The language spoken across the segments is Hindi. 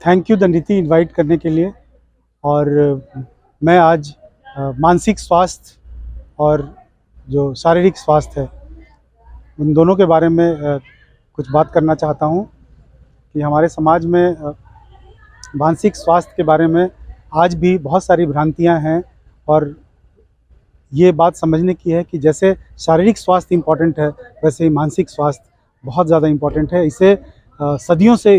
थैंक यू नीति इनवाइट करने के लिए। और मैं आज मानसिक स्वास्थ्य और जो शारीरिक स्वास्थ्य है उन दोनों के बारे में कुछ बात करना चाहता हूँ कि हमारे समाज में मानसिक स्वास्थ्य के बारे में आज भी बहुत सारी भ्रांतियाँ हैं। और ये बात समझने की है कि जैसे शारीरिक स्वास्थ्य इम्पॉर्टेंट है वैसे ही मानसिक स्वास्थ्य बहुत ज़्यादा इम्पॉर्टेंट है। इसे सदियों से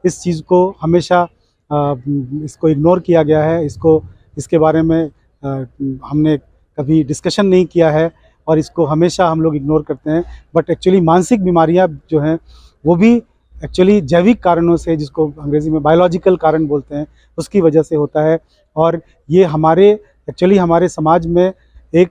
इस चीज़ को हमेशा इसको इग्नोर किया गया है। इसके बारे में हमने कभी डिस्कशन नहीं किया है और इसको हमेशा हम लोग इग्नोर करते हैं। बट एक्चुअली मानसिक बीमारियां जो हैं वो भी एक्चुअली जैविक कारणों से, जिसको अंग्रेज़ी में बायोलॉजिकल कारण बोलते हैं, उसकी वजह से होता है। और ये हमारे समाज में एक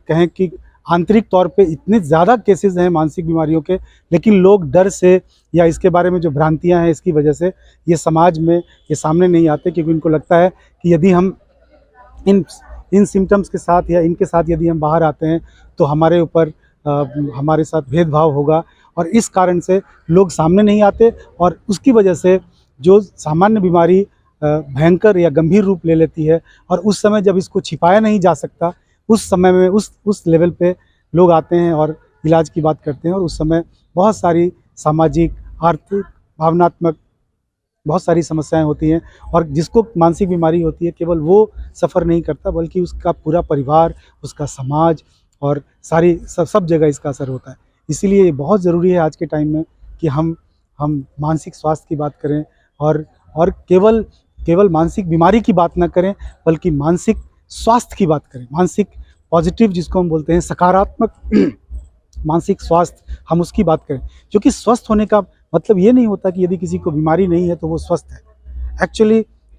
कहें कि आंतरिक तौर पे इतने ज़्यादा केसेस हैं मानसिक बीमारियों के, लेकिन लोग डर से या इसके बारे में जो भ्रांतियां हैं इसकी वजह से ये समाज में ये सामने नहीं आते, क्योंकि उनको लगता है कि यदि हम इन सिम्टम्स के साथ या इनके साथ यदि हम बाहर आते हैं तो हमारे ऊपर हमारे साथ भेदभाव होगा। और इस कारण से लोग सामने नहीं आते और उसकी वजह से जो सामान्य बीमारी भयंकर या गंभीर रूप ले लेती है और उस समय जब इसको छिपाया नहीं जा सकता, उस समय में उस लेवल पे लोग आते हैं और इलाज की बात करते हैं। और उस समय बहुत सारी सामाजिक, आर्थिक, भावनात्मक बहुत सारी समस्याएं होती हैं। और जिसको मानसिक बीमारी होती है केवल वो सफ़र नहीं करता, बल्कि उसका पूरा परिवार, उसका समाज और सब जगह इसका असर होता है। इसीलिए ये बहुत ज़रूरी है आज के टाइम में कि हम मानसिक स्वास्थ्य की बात करें और केवल मानसिक बीमारी की बात ना करें, बल्कि मानसिक स्वास्थ्य की बात करें। मानसिक पॉजिटिव जिसको हम बोलते हैं, सकारात्मक मानसिक स्वास्थ्य, हम उसकी बात करें। क्योंकि स्वस्थ होने का मतलब ये नहीं होता कि यदि किसी को बीमारी नहीं है तो वो स्वस्थ है।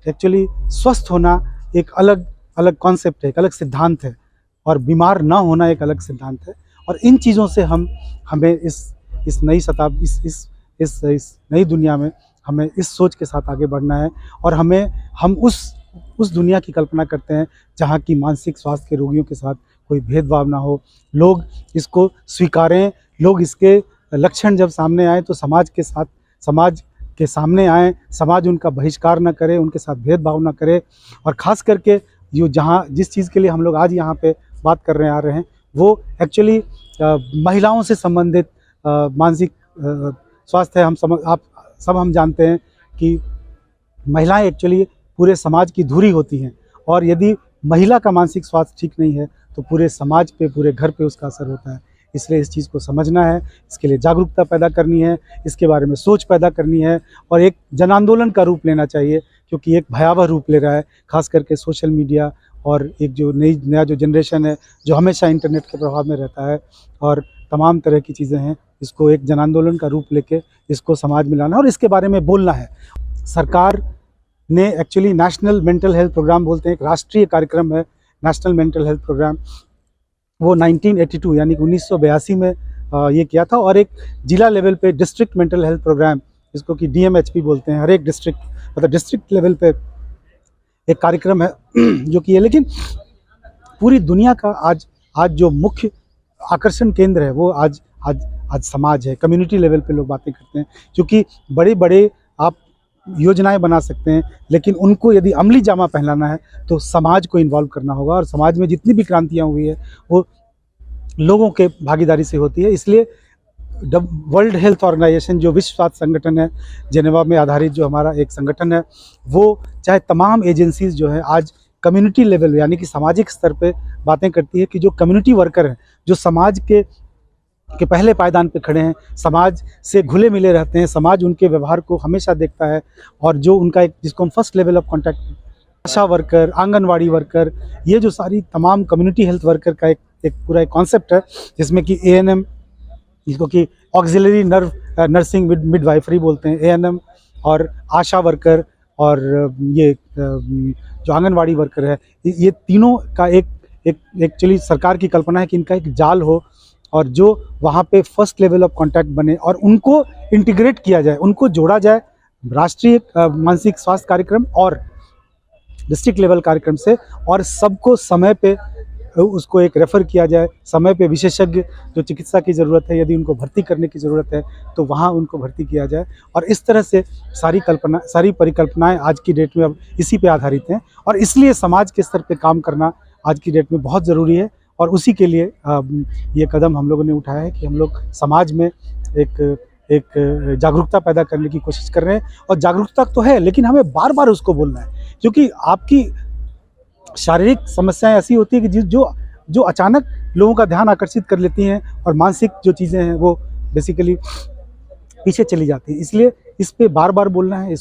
एक्चुअली स्वस्थ होना एक अलग कॉन्सेप्ट है, एक अलग सिद्धांत है, और बीमार ना होना एक अलग सिद्धांत है। और इन चीज़ों से हमें इस नई शताब्दी, इस नई दुनिया में हमें इस सोच के साथ आगे बढ़ना है। और हम उस दुनिया की कल्पना करते हैं जहाँ की मानसिक स्वास्थ्य के रोगियों के साथ कोई भेदभाव ना हो, लोग इसको स्वीकारें, लोग इसके लक्षण जब सामने आए तो समाज के सामने आए, समाज उनका बहिष्कार न करे, उनके साथ भेदभाव न करे। और ख़ास करके जिस चीज़ के लिए हम लोग आज यहाँ पे बात कर रहे आ रहे हैं वो एक्चुअली महिलाओं से संबंधित मानसिक स्वास्थ्य है। हम जानते हैं कि महिलाएं एक्चुअली पूरे समाज की धुरी होती हैं, और यदि महिला का मानसिक स्वास्थ्य ठीक नहीं है तो पूरे समाज पे, पूरे घर पे उसका असर होता है। इसलिए इस चीज़ को समझना है, इसके लिए जागरूकता पैदा करनी है, इसके बारे में सोच पैदा करनी है और एक जन आंदोलन का रूप लेना चाहिए, क्योंकि एक भयावह रूप ले रहा है, खास करके सोशल मीडिया और एक जो नया जो जनरेशन है जो हमेशा इंटरनेट के प्रभाव में रहता है और तमाम तरह की चीज़ें हैं। इसको एक जन आंदोलन का रूप लेके इसको समाज में लाना और इसके बारे में बोलना है। सरकार ने actually national mental health programme बोलते हैं, एक राष्ट्रीय कार्यक्रम है नेशनल मेंटल हेल्थ प्रोग्राम, वो 1982 यानी कि 1982 में ये किया था। और एक जिला लेवल पे डिस्ट्रिक्ट मेंटल हेल्थ प्रोग्राम, जिसको कि DMHP बोलते हैं, हर एक डिस्ट्रिक्ट मतलब डिस्ट्रिक्ट लेवल पे एक कार्यक्रम है जो कि है। लेकिन पूरी दुनिया का आज जो मुख्य आकर्षण केंद्र है वो आज समाज है। कम्युनिटी लेवल पे लोग बातें करते हैं, क्योंकि बड़े आप योजनाएं बना सकते हैं, लेकिन उनको यदि अमली जामा पहनाना है तो समाज को इन्वॉल्व करना होगा। और समाज में जितनी भी क्रांतियाँ हुई है वो लोगों के भागीदारी से होती है। इसलिए वर्ल्ड हेल्थ ऑर्गेनाइजेशन, जो विश्व स्वास्थ्य संगठन है, जेनेवा में आधारित जो हमारा एक संगठन है, वो चाहे तमाम एजेंसीज जो है आज कम्युनिटी लेवल यानी कि सामाजिक स्तर पे बातें करती है कि जो कम्युनिटी वर्कर हैं, जो समाज के पहले पायदान पे खड़े हैं, समाज से घुले मिले रहते हैं, समाज उनके व्यवहार को हमेशा देखता है, और जो उनका एक जिसको हम first level of contact, Asha worker, anganwadi worker, ये जो सारी तमाम कम्युनिटी हेल्थ वर्कर का एक पूरा कॉन्सेप्ट है, जिसमें कि ANM, जिसको कि ऑक्सिलरी नर्सिंग मिडवाइफरी बोलते हैं, ANM, और आशा वर्कर और ये जो आंगनवाड़ी वर्कर है, ये तीनों का एक एक्चुअली सरकार की कल्पना है कि इनका एक जाल हो और जो वहाँ पे फर्स्ट लेवल ऑफ कांटेक्ट बने और उनको इंटीग्रेट किया जाए, उनको जोड़ा जाए राष्ट्रीय मानसिक स्वास्थ्य कार्यक्रम और डिस्ट्रिक्ट लेवल कार्यक्रम से, और सबको समय पे उसको एक रेफ़र किया जाए, समय पे विशेषज्ञ जो चिकित्सा की ज़रूरत है, यदि उनको भर्ती करने की ज़रूरत है तो वहाँ उनको भर्ती किया जाए। और इस तरह से सारी परिकल्पनाएँ आज की डेट में अब इसी पे आधारित हैं, और इसलिए समाज के स्तर पे काम करना आज की डेट में बहुत ज़रूरी है। और उसी के लिए ये कदम हम लोगों ने उठाया है कि हम लोग समाज में एक एक जागरूकता पैदा करने की कोशिश कर रहे हैं। और जागरूकता तो है, लेकिन हमें बार-बार उसको बोलना है, क्योंकि आपकी शारीरिक समस्याएँ ऐसी होती हैं कि जो अचानक लोगों का ध्यान आकर्षित कर लेती हैं, और मानसिक जो चीज़ें हैं वो बेसिकली पीछे चली जाती हैं। इसलिए इस पे बार-बार बोलना है,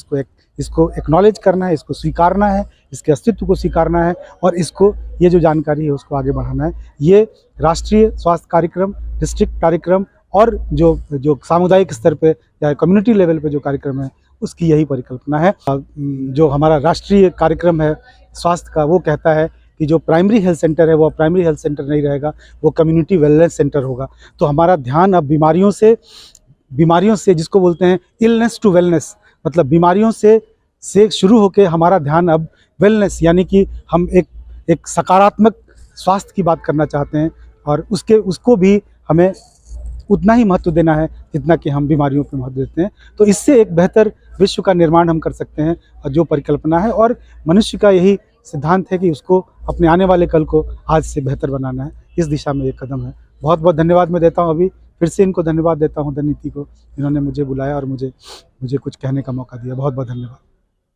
इसको एक्नॉलेज करना है, इसको स्वीकारना है, इसके अस्तित्व को स्वीकारना है, और इसको ये जो जानकारी है उसको आगे बढ़ाना है। ये राष्ट्रीय स्वास्थ्य कार्यक्रम, डिस्ट्रिक्ट कार्यक्रम और जो सामुदायिक स्तर पे या कम्युनिटी लेवल पे जो कार्यक्रम है, उसकी यही परिकल्पना है। जो हमारा राष्ट्रीय कार्यक्रम है स्वास्थ्य का, वो कहता है कि जो प्राइमरी हेल्थ सेंटर है वो प्राइमरी हेल्थ सेंटर नहीं रहेगा, वो कम्युनिटी वेलनेस सेंटर होगा। तो हमारा ध्यान अब बीमारियों से जिसको बोलते हैं इलनेस टू वेलनेस, मतलब बीमारियों से शुरू होकर हमारा ध्यान अब वेलनेस, यानी कि हम एक सकारात्मक स्वास्थ्य की बात करना चाहते हैं, और उसको भी हमें उतना ही महत्व देना है जितना कि हम बीमारियों को महत्व देते हैं। तो इससे एक बेहतर विश्व का निर्माण हम कर सकते हैं, और जो परिकल्पना है, और मनुष्य का यही सिद्धांत है कि उसको अपने आने वाले कल को आज से बेहतर बनाना है। इस दिशा में एक कदम है। बहुत बहुत धन्यवाद मैं देता हूँ। अभी फिर से इनको धन्यवाद देता हूँ, द नीति को, इन्होंने मुझे बुलाया और मुझे कुछ कहने का मौका दिया। बहुत बहुत धन्यवाद।